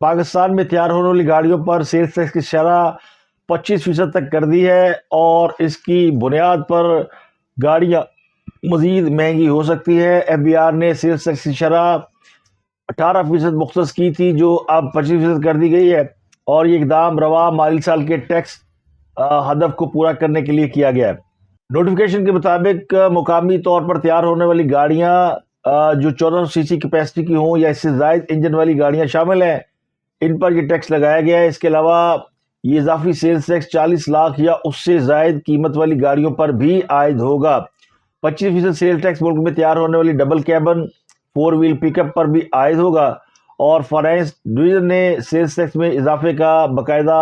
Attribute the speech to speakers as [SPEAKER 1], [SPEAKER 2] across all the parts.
[SPEAKER 1] پاکستان میں تیار ہونے والی گاڑیوں پر سیلز ٹیکس کی شرح 25% تک کر دی ہے اور اس کی بنیاد پر گاڑیاں مزید مہنگی ہو سکتی ہے۔ ایف بی آر نے سیلز ٹیکس کی شرح 18% مختص کی تھی جو اب 25% کر دی گئی ہے، اور یہ اقدام رواں مالی سال کے ٹیکس ہدف کو پورا کرنے کے لیے کیا گیا ہے۔ نوٹیفیکیشن کے مطابق مقامی طور پر تیار ہونے والی گاڑیاں جو 1400 سی سی کیپیسٹی کی ہوں یا اس سے زائد انجن والی گاڑیاں شامل ہیں، ان پر یہ ٹیکس لگایا گیا ہے۔ اس کے علاوہ یہ اضافی سیلز ٹیکس 40 لاکھ یا اس سے زائد قیمت والی گاڑیوں پر بھی عائد ہوگا۔ 25% سیلز ٹیکس ملک میں تیار ہونے والی ڈبل کیبن 4 ویل پک اپ پر بھی عائد ہوگا، اور فائنانس ڈویژن نے سیلز ٹیکس میں اضافے کا باقاعدہ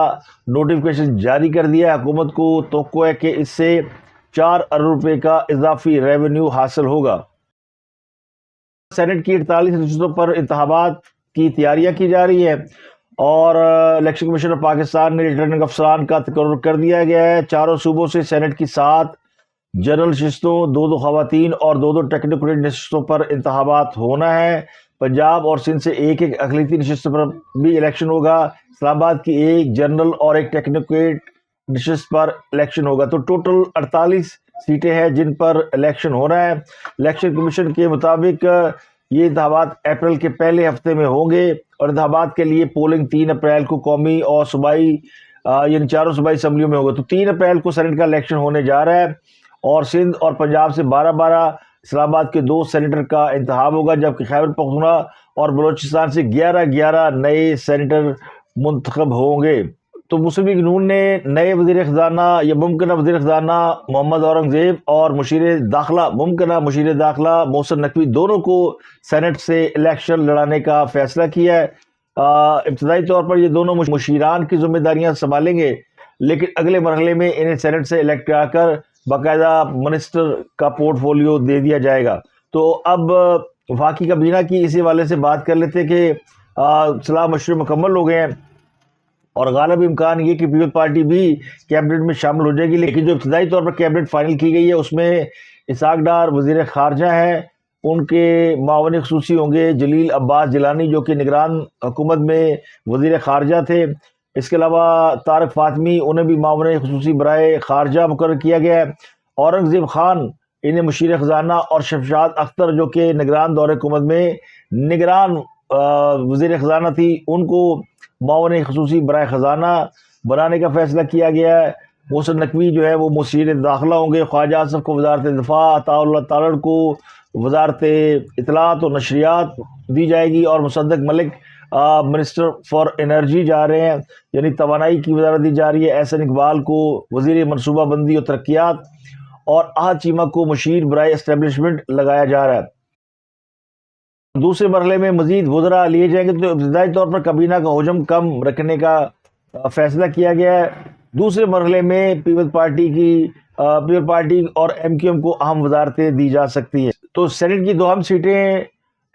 [SPEAKER 1] نوٹیفیکیشن جاری کر دیا ہے۔ حکومت کو توقع ہے کہ اس سے 4 ارب روپے کا اضافی ریونیو حاصل ہوگا۔ سینٹ کی 48 نشستوں پر انتخابات کی تیاریاں کی جا رہی ہے، اور الیکشن کمیشن آف پاکستان نے ریٹرننگ افسران کا تقرر کر دیا گیا ہے۔ چاروں صوبوں سے سینٹ کی 7 جنرل نشستوں، 2 خواتین اور 2 ٹیکنوکریٹ نشستوں پر انتخابات ہونا ہے۔ پنجاب اور سندھ سے 1 اقلیتی نشست پر بھی الیکشن ہوگا۔ اسلام آباد کی 1 جنرل اور 1 ٹیکنوکریٹ نشست پر الیکشن ہوگا۔ تو ٹوٹل 48 سیٹیں ہیں جن پر الیکشن ہو رہا ہے۔ الیکشن کمیشن کے مطابق یہ انتخابات اپریل کے پہلے ہفتے میں ہوں گے، اور انتخابات کے لیے پولنگ 3 اپریل کو قومی اور صوبائی یعنی چاروں صوبائی اسمبلیوں میں ہوگا۔ تو 3 اپریل کو سینٹ کا الیکشن ہونے جا رہا ہے، اور سندھ اور پنجاب سے 12 اسلام آباد کے 2 سینیٹر کا انتخاب ہوگا، جبکہ خیبر پختونخوا اور بلوچستان سے 11 نئے سینیٹر منتخب ہوں گے۔ تو مسلم لیگ نون نے نئے وزیر خزانہ یا ممکنہ وزیر خزانہ محمد اورنگزیب اور ممکنہ مشیر داخلہ محسن نقوی دونوں کو سینٹ سے الیکشن لڑانے کا فیصلہ کیا ہے۔ ابتدائی طور پر یہ دونوں مشیران کی ذمہ داریاں سنبھالیں گے، لیکن اگلے مرحلے میں انہیں سینٹ سے الیکٹ کرا کر باقاعدہ منسٹر کا پورٹ فولیو دے دیا جائے گا۔ تو اب وفاقی کابینہ کی اسی حوالے سے بات کر لیتے کہ صلاح مشورے مکمل ہو گئے ہیں، اور غالب امکان یہ کہ پیپل پارٹی بھی کیبنٹ میں شامل ہو جائے گی، لیکن جو ابتدائی طور پر کیبنٹ فائنل کی گئی ہے اس میں اسحاق ڈار وزیر خارجہ ہیں، ان کے معاون خصوصی ہوں گے جلیل عباس جیلانی جو کہ نگران حکومت میں وزیر خارجہ تھے۔ اس کے علاوہ طارق فاطمی انہیں بھی معاون خصوصی برائے خارجہ مقرر کیا گیا ہے۔ اورنگزیب خان انہیں مشیر خزانہ، اور شمشاد اختر جو کہ نگران دور حکومت میں نگران وزیر خزانہ تھی ان کو معاون خصوصی برائے خزانہ بنانے کا فیصلہ کیا گیا ہے۔ محسن نقوی جو ہے وہ مشیر داخلہ ہوں گے، خواجہ آصف کو وزارت دفاع، عطاء اللہ تالڑ کو وزارت اطلاعات و نشریات دی جائے گی، اور مصدق ملک منسٹر فار انرجی جا رہے ہیں، یعنی توانائی کی وزارت دی جا رہی ہے۔ احسن اقبال کو وزیر منصوبہ بندی و ترقیات، اور احد چیمہ کو مشیر برائے اسٹیبلشمنٹ لگایا جا رہا ہے۔ دوسرے مرحلے میں مزید وزراء لیے جائیں گے، تو ابتدائی طور پر کابینہ کا حجم کم رکھنے کا فیصلہ کیا گیا ہے۔ دوسرے مرحلے میں پیپل پارٹی اور MQM کو اہم وزارتیں دی جا سکتی ہیں۔ تو سینٹ کی 2 اہم سیٹیں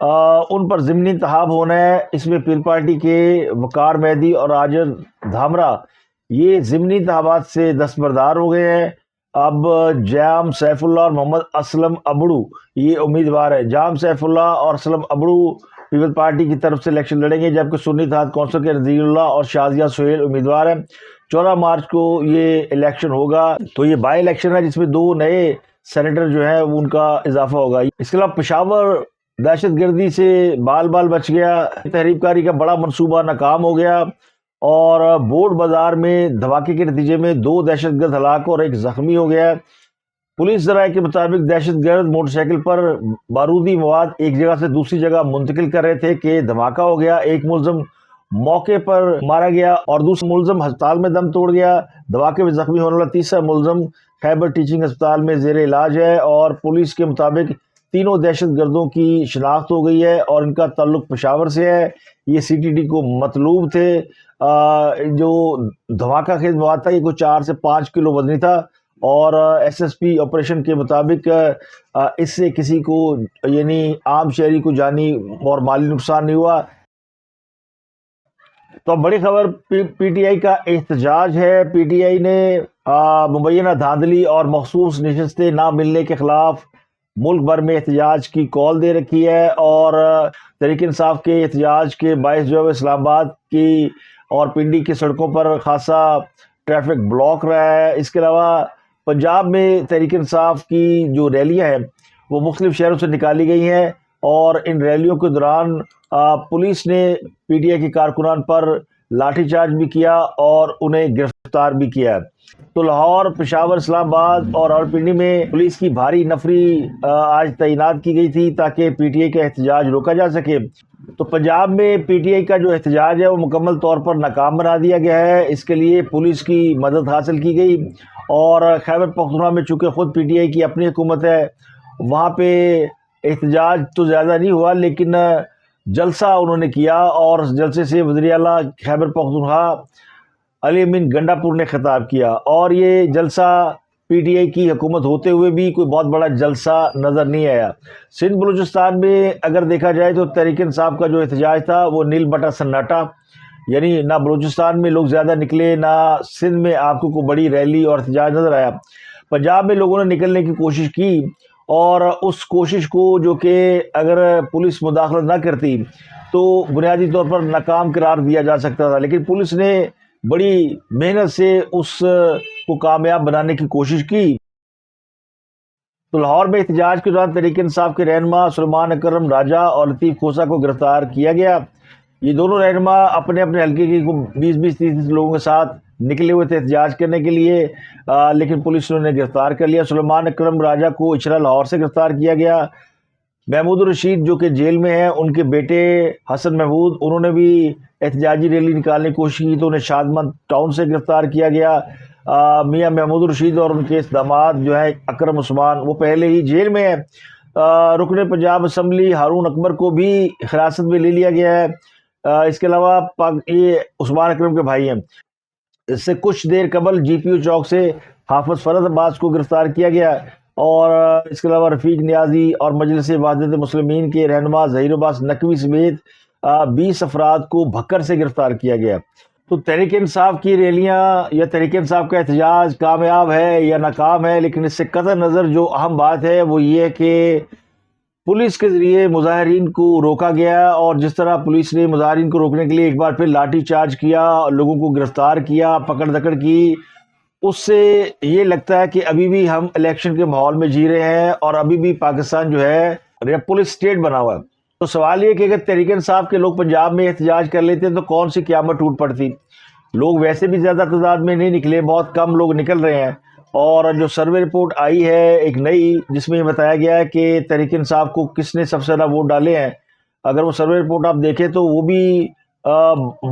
[SPEAKER 1] ان پر ضمنی انتخاب ہونا ہے۔ اس میں پیپل پارٹی کے وقار مہدی اور راجر دھامرا یہ ضمنی انتخابات سے دستبردار ہو گئے ہیں۔ اب جام سیف اللہ اور محمد اسلم ابڑو یہ امیدوار ہے۔ جام سیف اللہ اور اسلم ابڑو پیپل پارٹی کی طرف سے الیکشن لڑیں گے، جبکہ سنی اتحاد کونسل کے نذیر اللہ اور شازیہ سہیل امیدوار ہیں۔ 14 مارچ کو یہ الیکشن ہوگا۔ تو یہ بائی الیکشن ہے جس میں 2 نئے سینیٹر جو ہیں ان کا اضافہ ہوگا۔ اس کے علاوہ پشاور دہشت گردی سے بال بچ گیا، تحریک کاری کا بڑا منصوبہ ناکام ہو گیا، اور بورڈ بازار میں دھماکے کے نتیجے میں 2 دہشت گرد ہلاک اور 1 زخمی ہو گیا ہے۔ پولیس ذرائع کے مطابق دہشت گرد موٹر سائیکل پر بارودی مواد ایک جگہ سے دوسری جگہ منتقل کر رہے تھے کہ دھماکہ ہو گیا۔ 1 ملزم موقع پر مارا گیا اور دوسرا ملزم ہسپتال میں دم توڑ گیا۔ دھماکے میں زخمی ہونے والا تیسرا ملزم خیبر ٹیچنگ ہسپتال میں زیر علاج ہے، اور پولیس کے مطابق تینوں دہشت گردوں کی شناخت ہو گئی ہے اور ان کا تعلق پشاور سے ہے۔ یہ CTD کو مطلوب تھے۔ جو دھماکہ خیز مواد تھا یہ کوئی 4 سے 5 کلو وزنی تھا، اور SSP آپریشن کے مطابق اس سے کسی کو یعنی عام شہری کو جانی اور مالی نقصان نہیں ہوا۔ تو اب بڑی خبر PTI کا احتجاج ہے۔ PTI نے مبینہ دھاندلی اور مخصوص نشستیں نہ ملنے کے خلاف ملک بھر میں احتجاج کی کال دے رکھی ہے، اور تحریک انصاف کے احتجاج کے باعث جو ہے اسلام آباد کی اور پنڈی کی سڑکوں پر خاصا ٹریفک بلاک رہا ہے۔ اس کے علاوہ پنجاب میں تحریک انصاف کی جو ریلیاں ہیں وہ مختلف شہروں سے نکالی گئی ہیں، اور ان ریلیوں کے دوران پولیس نے پی ٹی آئی کے کارکنان پر لاٹھی چارج بھی کیا اور انہیں گرفتار بھی کیا۔ تو لاہور، پشاور، اسلام آباد اور راولپنڈی میں پولیس کی بھاری نفری آج تعینات کی گئی تھی تاکہ پی ٹی آئی کا احتجاج روکا جا سکے۔ تو پنجاب میں پی ٹی آئی کا جو احتجاج ہے وہ مکمل طور پر ناکام بنا دیا گیا ہے۔ اس کے لیے پولیس کی مدد حاصل کی گئی، اور خیبر پختونخوا میں چونکہ خود پی ٹی آئی کی اپنی حکومت ہے، وہاں پہ احتجاج تو زیادہ نہیں ہوا، لیکن جلسہ انہوں نے کیا، اور اس جلسے سے وزیر اعلیٰ خیبر پختونخوا علی امین گنڈا پور نے خطاب کیا، اور یہ جلسہ پی ٹی آئی کی حکومت ہوتے ہوئے بھی کوئی بہت بڑا جلسہ نظر نہیں آیا۔ سندھ بلوچستان میں اگر دیکھا جائے تو تحریک انصاف کا جو احتجاج تھا وہ نیل بٹا سناٹا، یعنی نہ بلوچستان میں لوگ زیادہ نکلے، نہ سندھ میں آپ کو کوئی بڑی ریلی اور احتجاج نظر آیا۔ پنجاب میں لوگوں نے نکلنے کی کوشش کی، اور اس کوشش کو جو کہ اگر پولیس مداخلت نہ کرتی تو بنیادی طور پر ناکام قرار دیا جا سکتا تھا، لیکن پولیس نے بڑی محنت سے اس کو کامیاب بنانے کی کوشش کی۔ تو لاہور میں احتجاج کے دوران تحریک انصاف کے رہنما سلیمان اکرم راجہ اور لطیف کھوسہ کو گرفتار کیا گیا۔ یہ دونوں رہنما اپنے اپنے حلقے کے 20-30 لوگوں کے ساتھ نکلے ہوئے تھے احتجاج کرنے کے لیے، لیکن پولیس نے انہیں گرفتار کر لیا۔ سلیمان اکرم راجہ کو اچھرا لاہور سے گرفتار کیا گیا۔ محمود الرشید جو کہ جیل میں ہیں، ان کے بیٹے حسن محمود، انہوں نے بھی احتجاجی ریلی نکالنے کی کوشش کی تو انہیں شادمند ٹاؤن سے گرفتار کیا گیا۔ میاں محمود الرشید اور ان کے داماد جو ہے اکرم عثمان، وہ پہلے ہی جیل میں ہیں۔ رکن پنجاب اسمبلی ہارون اکبر کو بھی حراست میں لے لیا گیا ہے۔ اس کے علاوہ یہ عثمان اکرم کے بھائی ہیں۔ اس سے کچھ دیر قبل جی پی او چوک سے حافظ فرد عباس کو گرفتار کیا گیا، اور اس کے علاوہ رفیق نیازی اور مجلس وحدت مسلمین کے رہنما ظہیر عباس نقوی سمیت 20 افراد کو بھکر سے گرفتار کیا گیا۔ تو تحریک انصاف کی ریلیاں یا تحریک انصاف کا احتجاج کامیاب ہے یا ناکام ہے، لیکن اس سے قطع نظر جو اہم بات ہے وہ یہ ہے کہ پولیس کے ذریعے مظاہرین کو روکا گیا، اور جس طرح پولیس نے مظاہرین کو روکنے کے لیے ایک بار پھر لاٹھی چارج کیا، لوگوں کو گرفتار کیا، پکڑ دکڑ کی، اس سے یہ لگتا ہے کہ ابھی بھی ہم الیکشن کے ماحول میں جی رہے ہیں، اور ابھی بھی پاکستان جو ہے پولیس اسٹیٹ بنا ہوا ہے۔ تو سوال یہ کہ اگر تحریک انصاف کے لوگ پنجاب میں احتجاج کر لیتے تو کون سی قیامت ٹوٹ پڑتی۔ لوگ ویسے بھی زیادہ تعداد میں نہیں نکلے، بہت کم لوگ نکل رہے ہیں، اور جو سروے رپورٹ آئی ہے ایک نئی، جس میں یہ بتایا گیا ہے کہ تحریک انصاف کو کس نے سب سے زیادہ ووٹ ڈالے ہیں، اگر وہ سروے رپورٹ آپ دیکھیں تو وہ بھی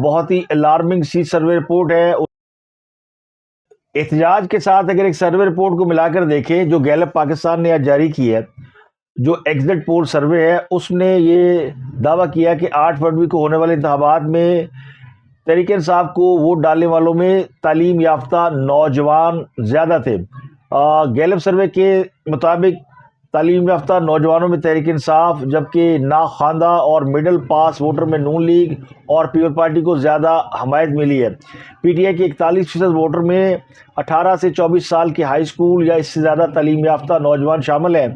[SPEAKER 1] بہت ہی الارمنگ سی سروے رپورٹ ہے۔ احتجاج کے ساتھ اگر ایک سروے رپورٹ کو ملا کر دیکھیں جو گیلپ پاکستان نے آج جاری کی ہے، جو ایگزٹ پول سروے ہے، اس نے یہ دعویٰ کیا کہ 8 فروری کو ہونے والے انتخابات میں تحریک انصاف کو ووٹ ڈالنے والوں میں تعلیم یافتہ نوجوان زیادہ تھے۔ گیلپ سروے کے مطابق تعلیم یافتہ نوجوانوں میں تحریک انصاف، جبکہ ناخواندہ اور مڈل پاس ووٹر میں نون لیگ اور پیپل پارٹی کو زیادہ حمایت ملی ہے۔ پی ٹی آئی کے 41% ووٹر میں 18 سے 24 سال کے ہائی اسکول یا اس سے زیادہ تعلیم یافتہ نوجوان شامل ہیں،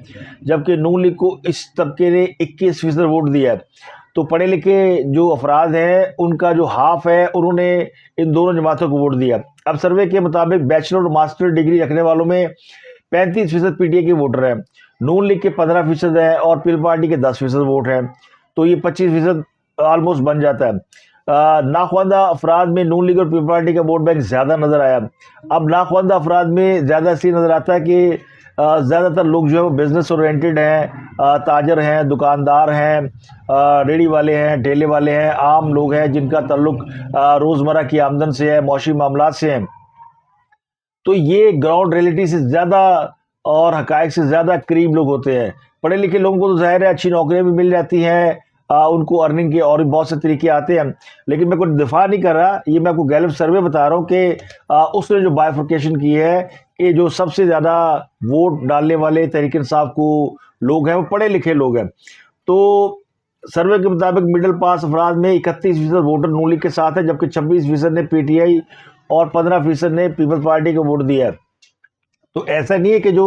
[SPEAKER 1] جبکہ نون لیگ کو اس طبقے نے 21% ووٹ دیا ہے۔ تو پڑھے لکھے جو افراد ہیں ان کا جو ہاف ہے، انہوں نے ان دونوں جماعتوں کو ووٹ دیا۔ اب سروے کے مطابق بیچلر اور ماسٹر ڈگری رکھنے والوں میں 35% پی ٹی آئی کے ووٹر ہیں، نون لیگ کے 15% ہیں، اور پیپل پارٹی کے 10% ووٹ ہیں، تو یہ 25% آلموسٹ بن جاتا ہے۔ ناخواندہ افراد میں نون لیگ اور پیپل پارٹی کا ووٹ بینک زیادہ نظر آیا۔ اب ناخواندہ افراد میں زیادہ اس لیے نظر آتا ہے کہ زیادہ تر لوگ جو ہے وہ بزنس اورینٹڈ ہیں، تاجر ہیں، دکاندار ہیں، ریڑھی والے ہیں، ٹھیلے والے ہیں، عام لوگ ہیں جن کا تعلق روزمرہ کی آمدن سے ہے، معاشی معاملات سے ہیں۔ تو یہ گراؤنڈ ریئلٹی سے زیادہ اور حقائق سے زیادہ قریب لوگ ہوتے ہیں۔ پڑھے لکھے لوگوں کو تو ظاہر ہے اچھی نوکریاں بھی مل جاتی ہیں، ان کو ارننگ کے اور بھی بہت سے طریقے آتے ہیں، لیکن میں کوئی دفاع نہیں کر رہا، یہ میں آپ کو گیلپ سروے بتا رہا ہوں کہ اس نے جو بائیفرکیشن کی ہے کہ جو سب سے زیادہ ووٹ ڈالنے والے تحریک انصاف کو لوگ ہیں وہ پڑھے لکھے لوگ ہیں۔ تو سروے کے مطابق مڈل پاس افراد میں 31% ووٹر نون لیگ کے ساتھ ہے، جبکہ 26% نے پی ٹی آئی اور 15% نے پیپل پارٹی کو ووٹ دیا ہے۔ تو ایسا نہیں ہے کہ جو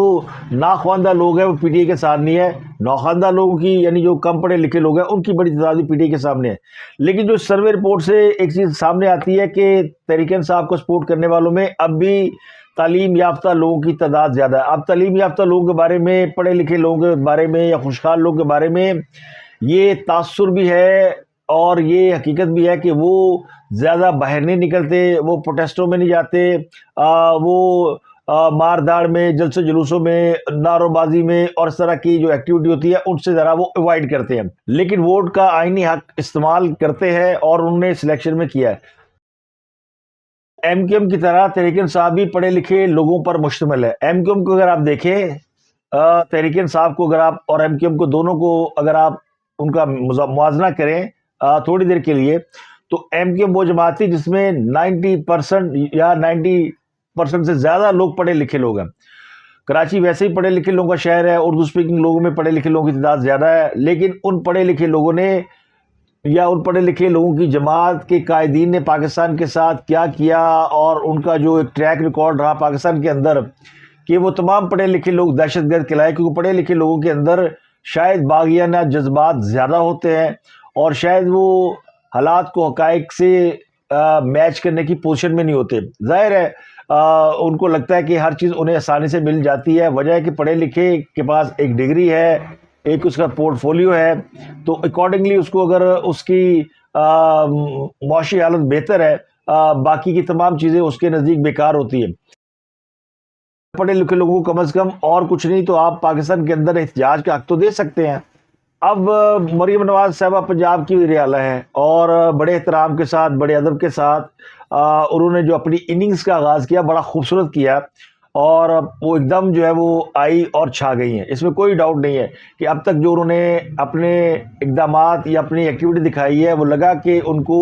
[SPEAKER 1] ناخواندہ لوگ ہیں وہ پی ٹی آئی کے ساتھ نہیں ہے، ناخواندہ لوگوں کی یعنی جو کم پڑھے لکھے لوگ ہیں ان کی بڑی تعداد پی ٹی آئی کے سامنے ہے۔ لیکن جو سروے رپورٹ سے ایک چیز سامنے آتی ہے کہ تحریک انصاف کو سپورٹ کرنے والوں میں اب بھی تعلیم یافتہ لوگوں کی تعداد زیادہ ہے۔ اب تعلیم یافتہ لوگوں کے بارے میں، پڑھے لکھے لوگوں کے بارے میں یا خوشحال لوگوں کے بارے میں یہ تاثر بھی ہے اور یہ حقیقت بھی ہے کہ وہ زیادہ باہر نہیں نکلتے، وہ پروٹیسٹوں میں نہیں جاتے، وہ مار داڑ میں، جلسے جلوسوں میں، نعروں بازی میں اور اس طرح کی جو ایکٹیویٹی ہوتی ہے ان سے ذرا وہ اوائڈ کرتے ہیں، لیکن ووٹ کا آئینی حق استعمال کرتے ہیں اور انہوں نے سلیکشن میں کیا ہے۔ ایم کیو ایم کی طرح تحریک انصاف بھی پڑھے لکھے لوگوں پر مشتمل ہے۔ ایم کیو ایم کو اگر آپ دیکھیں، تحریک انصاف کو اگر آپ اور ایم کیو ایم کو دونوں کو اگر آپ ان کا موازنہ کریں تھوڑی دیر کے لیے، تو ایم کیو ایم وہ جماعت تھی جس میں 90% یا 90% سے زیادہ لوگ پڑھے لکھے لوگ ہیں۔ کراچی ویسے ہی پڑھے لکھے لوگوں کا شہر ہے، اردو سپیکنگ لوگوں میں پڑھے لکھے لوگوں کی تعداد زیادہ ہے، لیکن ان پڑھے لکھے لوگوں نے یا ان پڑھے لکھے لوگوں کی جماعت کے قائدین نے پاکستان کے ساتھ کیا کیا اور ان کا جو ایک ٹریک ریکارڈ رہا پاکستان کے اندر کہ وہ تمام پڑھے لکھے لوگ دہشت گرد کھلائے، کیونکہ پڑھے لکھے لوگوں کے اندر شاید باغیانہ جذبات زیادہ ہوتے ہیں اور شاید وہ حالات کو حقائق سے میچ کرنے کی پوزیشن میں نہیں ہوتے۔ ظاہر ہے ان کو لگتا ہے کہ ہر چیز انہیں آسانی سے مل جاتی ہے، وجہ ہے کہ پڑھے لکھے کے پاس ایک ڈگری ہے، ایک اس کا پورٹ فولیو ہے، تو اکارڈنگلی اس کو اگر اس کی معاشی حالت بہتر ہے، باقی کی تمام چیزیں اس کے نزدیک بیکار ہوتی ہیں۔ پڑھے لکھے لوگوں کو کم از کم اور کچھ نہیں تو آپ پاکستان کے اندر احتجاج کا حق تو دے سکتے ہیں۔ اب مریم نواز صاحبہ پنجاب کی وزیر اعلیٰ ہیں اور بڑے احترام کے ساتھ، بڑے ادب کے ساتھ انہوں نے جو اپنی اننگز کا آغاز کیا بڑا خوبصورت کیا اور وہ ایک دم جو ہے وہ آئی اور چھا گئی ہیں۔ اس میں کوئی ڈاؤٹ نہیں ہے کہ اب تک جو انہوں نے اپنے اقدامات یا اپنی ایکٹیویٹی دکھائی ہے وہ لگا کہ ان کو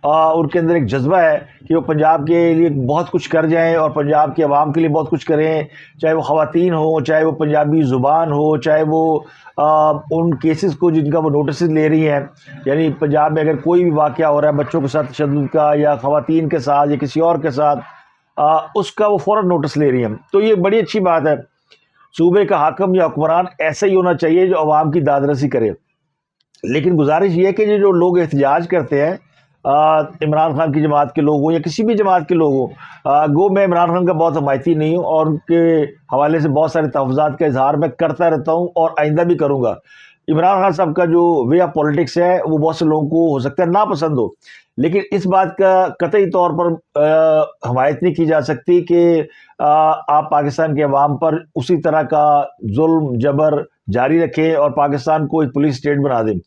[SPEAKER 1] ان کے اندر ایک جذبہ ہے کہ وہ پنجاب کے لیے بہت کچھ کر جائیں اور پنجاب کے عوام کے لیے بہت کچھ کریں، چاہے وہ خواتین ہوں، چاہے وہ پنجابی زبان ہو، چاہے وہ ان کیسز کو جن کا وہ نوٹسز لے رہی ہیں، یعنی پنجاب میں اگر کوئی بھی واقعہ ہو رہا ہے بچوں کے ساتھ تشدد کا یا خواتین کے ساتھ یا کسی اور کے ساتھ، اس کا وہ فوراً نوٹس لے رہی ہیں، تو یہ بڑی اچھی بات ہے۔ صوبے کا حاکم یا حکمران ایسا ہی ہونا چاہیے جو عوام کی داد رسی کرے۔ لیکن گزارش یہ ہے کہ جو لوگ احتجاج کرتے ہیں، عمران خان کی جماعت کے لوگ ہوں یا کسی بھی جماعت کے لوگ ہوں، گو میں عمران خان کا بہت حمایتی نہیں ہوں اور ان کے حوالے سے بہت سارے تحفظات کا اظہار میں کرتا رہتا ہوں اور آئندہ بھی کروں گا۔ عمران خان صاحب کا جو وے آف پولیٹکس ہے وہ بہت سے لوگوں کو ہو سکتا ہے ناپسند ہو، لیکن اس بات کا قطعی طور پر حمایت نہیں کی جا سکتی کہ آپ پاکستان کے عوام پر اسی طرح کا ظلم جبر جاری رکھیں اور پاکستان کو ایک پولیس اسٹیٹ بنا دیں۔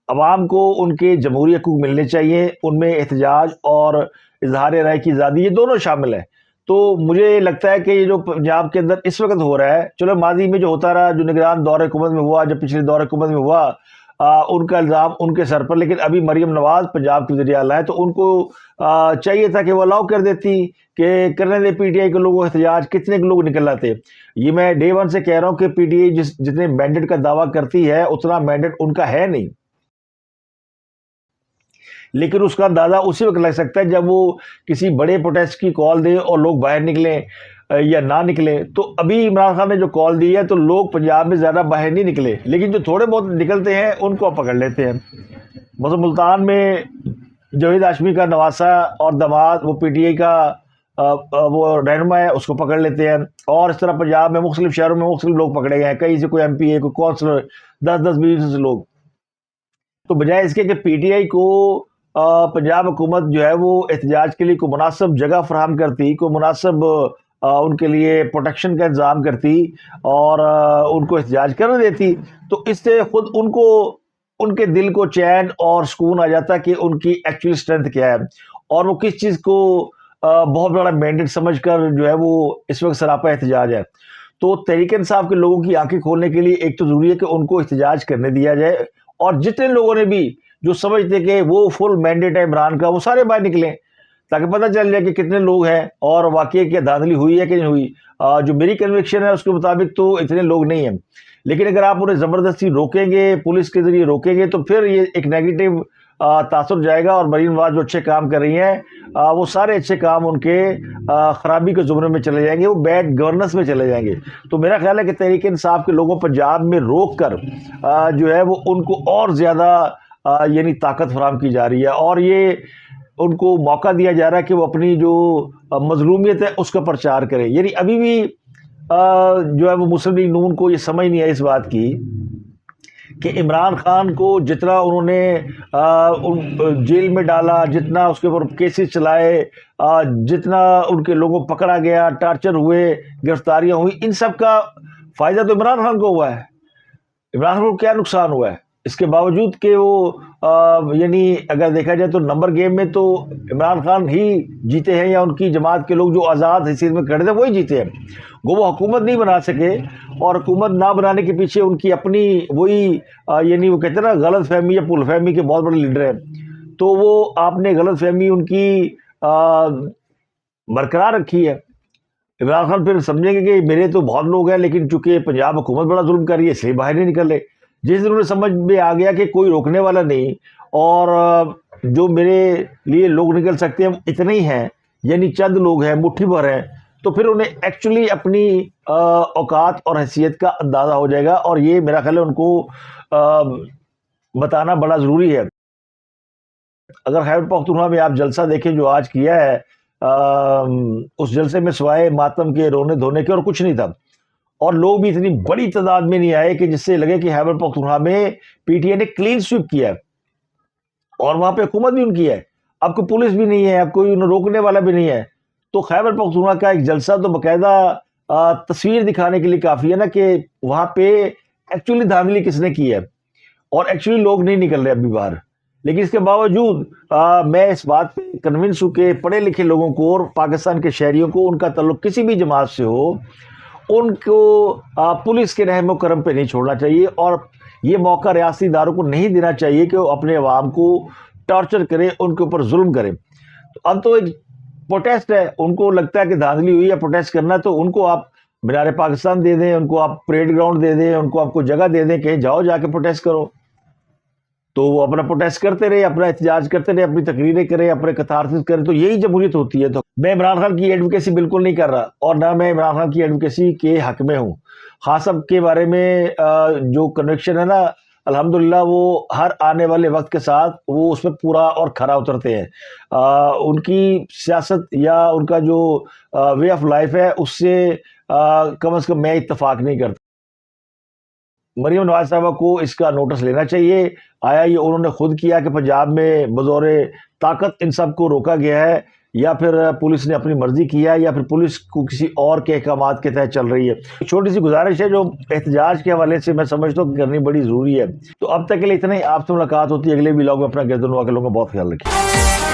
[SPEAKER 1] عوام کو ان کے جمہوری حقوق ملنے چاہیے، ان میں احتجاج اور اظہار رائے کی آزادی یہ دونوں شامل ہیں۔ تو مجھے لگتا ہے کہ یہ جو پنجاب کے اندر اس وقت ہو رہا ہے، چلو ماضی میں جو ہوتا رہا، جو نگران دور حکومت میں ہوا، جب پچھلے دور حکومت میں ہوا، ان کا الزام ان کے سر پر، لیکن ابھی مریم نواز پنجاب کی وزیر اعلیٰ ہے تو ان کو چاہیے تھا کہ وہ الاؤ کر دیتی کہ کرنے دے پی ٹی آئی کے لوگوں احتجاج، کتنے لوگ نکل آتے۔ یہ میں ڈے ون سے کہہ رہا ہوں کہ پی ٹی آئی جتنے مینڈیٹ کا دعویٰ کرتی ہے اتنا مینڈیٹ ان کا ہے نہیں، لیکن اس کا اندازہ اسی وقت لگ سکتا ہے جب وہ کسی بڑے پروٹیسٹ کی کال دے اور لوگ باہر نکلیں یا نہ نکلیں۔ تو ابھی عمران خان نے جو کال دی ہے تو لوگ پنجاب میں زیادہ باہر نہیں نکلے، لیکن جو تھوڑے بہت نکلتے ہیں ان کو پکڑ لیتے ہیں۔ مثلا ملتان میں جاوید ہاشمی کا نواسہ اور داماد وہ پی ٹی آئی کا وہ رہنما ہے، اس کو پکڑ لیتے ہیں، اور اس طرح پنجاب میں مختلف شہروں میں مختلف لوگ پکڑے گئے ہیں، کہیں سے کوئی ایم پی ہے، کوئی کونسلر، 10-20 لوگ۔ تو بجائے اس کے کہ پی ٹی آئی کو پنجاب حکومت جو ہے وہ احتجاج کے لیے کوئی مناسب جگہ فراہم کرتی، کوئی مناسب ان کے لیے پروٹیکشن کا انتظام کرتی اور ان کو احتجاج کرنے دیتی، تو اس سے خود ان کو ان کے دل کو چین اور سکون آ جاتا کہ ان کی ایکچولی اسٹرینتھ کیا ہے اور وہ کس چیز کو بہت بڑا مینڈیٹ سمجھ کر جو ہے وہ اس وقت سراپا احتجاج ہے۔ تو تحریک انصاف کے لوگوں کی آنکھیں کھولنے کے لیے ایک تو ضروری ہے کہ ان کو احتجاج کرنے دیا جائے، اور جتنے لوگوں نے بھی جو سمجھتے کہ وہ فل مینڈیٹ ہے عمران کا، وہ سارے باہر نکلیں تاکہ پتہ چل جائے کہ کتنے لوگ ہیں اور واقعی کیا دھاندلی ہوئی ہے کہ نہیں ہوئی۔ جو میری کنوکشن ہے اس کے مطابق تو اتنے لوگ نہیں ہیں، لیکن اگر آپ انہیں زبردستی روکیں گے، پولیس کے ذریعے روکیں گے، تو پھر یہ ایک نیگیٹو تاثر جائے گا، اور مریم نواز جو اچھے کام کر رہی ہیں وہ سارے اچھے کام ان کے خرابی کے زمرے میں چلے جائیں گے، وہ بیڈ گورننس میں چلے جائیں گے۔ تو میرا خیال ہے کہ تحریک انصاف کے لوگوں پنجاب میں روک کر جو ہے وہ ان کو اور زیادہ یعنی طاقت فراہم کی جا رہی ہے، اور یہ ان کو موقع دیا جا رہا ہے کہ وہ اپنی جو مظلومیت ہے اس کا پرچار کریں۔ یعنی ابھی بھی جو ہے وہ مسلم لیگ نون کو یہ سمجھ نہیں آئی اس بات کی کہ عمران خان کو جتنا انہوں نے جیل میں ڈالا، جتنا اس کے اوپر کیسز چلائے، جتنا ان کے لوگوں پکڑا گیا، ٹارچر ہوئے، گرفتاریاں ہوئی، ان سب کا فائدہ تو عمران خان کو ہوا ہے۔ عمران خان کو کیا نقصان ہوا ہے؟ اس کے باوجود کہ وہ یعنی اگر دیکھا جائے تو نمبر گیم میں تو عمران خان ہی جیتے ہیں، یا ان کی جماعت کے لوگ جو آزاد حیثیت میں کھڑے تھے وہی جیتے ہیں۔ وہ حکومت نہیں بنا سکے، اور حکومت نہ بنانے کے پیچھے ان کی اپنی وہی یعنی وہ کہتے ہیں نا غلط فہمی یا پل فہمی کے بہت بڑے لیڈر ہیں، تو وہ آپ نے غلط فہمی ان کی برقرار رکھی ہے۔ عمران خان پھر سمجھیں گے کہ میرے تو بہت لوگ ہیں، لیکن چونکہ پنجاب حکومت بڑا ظلم کر رہی ہے اس لیے باہر نہیں نکل رہے۔ جس دن انہیں سمجھ میں آ گیا کہ کوئی روکنے والا نہیں، اور جو میرے لیے لوگ نکل سکتے ہیں اتنے ہی ہیں، یعنی چند لوگ ہیں، مٹھی بھر ہیں، تو پھر انہیں ایکچولی اپنی اوقات اور حیثیت کا اندازہ ہو جائے گا، اور یہ میرا خیال ہے ان کو بتانا بڑا ضروری ہے۔ اگر خیبر پختونخوا میں آپ جلسہ دیکھیں جو آج کیا ہے، اس جلسے میں سوائے ماتم کے، رونے دھونے کے اور کچھ نہیں تھا، اور لوگ بھی اتنی بڑی تعداد میں نہیں آئے کہ جس سے لگے کہ خیبر پختونخوا میں پی ٹی آئی نے کلین سویپ کیا ہے، اور وہاں پہ حکومت بھی ان کی ہے، اب کوئی پولیس بھی نہیں ہے، اب کوئی انہیں روکنے والا بھی نہیں ہے۔ تو خیبر پختونخوا کا ایک جلسہ تو باقاعدہ تصویر دکھانے کے لیے کافی ہے نا کہ وہاں پہ ایکچولی دھاندلی کس نے کی ہے، اور ایکچولی لوگ نہیں نکل رہے ابھی باہر۔ لیکن اس کے باوجود میں اس بات پہ کنونس ہوں کہ پڑھے لکھے لوگوں کو اور پاکستان کے شہریوں کو ان کا تعلق کسی بھی جماعت سے ہو، ان کو پولیس کے رحم و کرم پہ نہیں چھوڑنا چاہیے، اور یہ موقع ریاستی اداروں کو نہیں دینا چاہیے کہ وہ اپنے عوام کو ٹارچر کریں، ان کے اوپر ظلم کریں۔ اب تو ایک پروٹیسٹ ہے، ان کو لگتا ہے کہ دھاندلی ہوئی ہے، پروٹیسٹ کرنا ہے، تو ان کو آپ مینار پاکستان دے دیں، ان کو آپ پریڈ گراؤنڈ دے دیں، ان کو آپ کو جگہ دے دیں کہ جاؤ جا کے پروٹیسٹ کرو، تو وہ اپنا پروٹیسٹ کرتے رہے، اپنا احتجاج کرتے رہے، اپنی تقریریں کریں، اپنے کتھارسس کریں، تو یہی جمہوریت ہوتی ہے۔ تو میں عمران خان کی ایڈوکیسی بالکل نہیں کر رہا، اور نہ میں عمران خان کی ایڈوکیسی کے حق میں ہوں۔ خاصب کے بارے میں جو کنوکشن ہے نا، الحمدللہ وہ ہر آنے والے وقت کے ساتھ وہ اس میں پورا اور کھرا اترتے ہیں۔ ان کی سیاست یا ان کا جو وے آف لائف ہے اس سے کم از کم میں اتفاق نہیں کرتا۔ مریم نواز صاحبہ کو اس کا نوٹس لینا چاہیے۔ آیا یہ انہوں نے خود کیا کہ پنجاب میں بظور طاقت ان سب کو روکا گیا ہے، یا پھر پولیس نے اپنی مرضی کیا ہے، یا پھر پولیس کو کسی اور کے احکامات کے تحت چل رہی ہے؟ چھوٹی سی گزارش ہے جو احتجاج کے حوالے سے میں سمجھتا ہوں کہ کرنی بڑی ضروری ہے۔ تو اب تک کے لیے اتنا ہی، آپ سے ملاقات ہوتی ہے اگلے ولاگ میں۔ اپنا گردن وا کے لوگوں کا بہت خیال رکھیں۔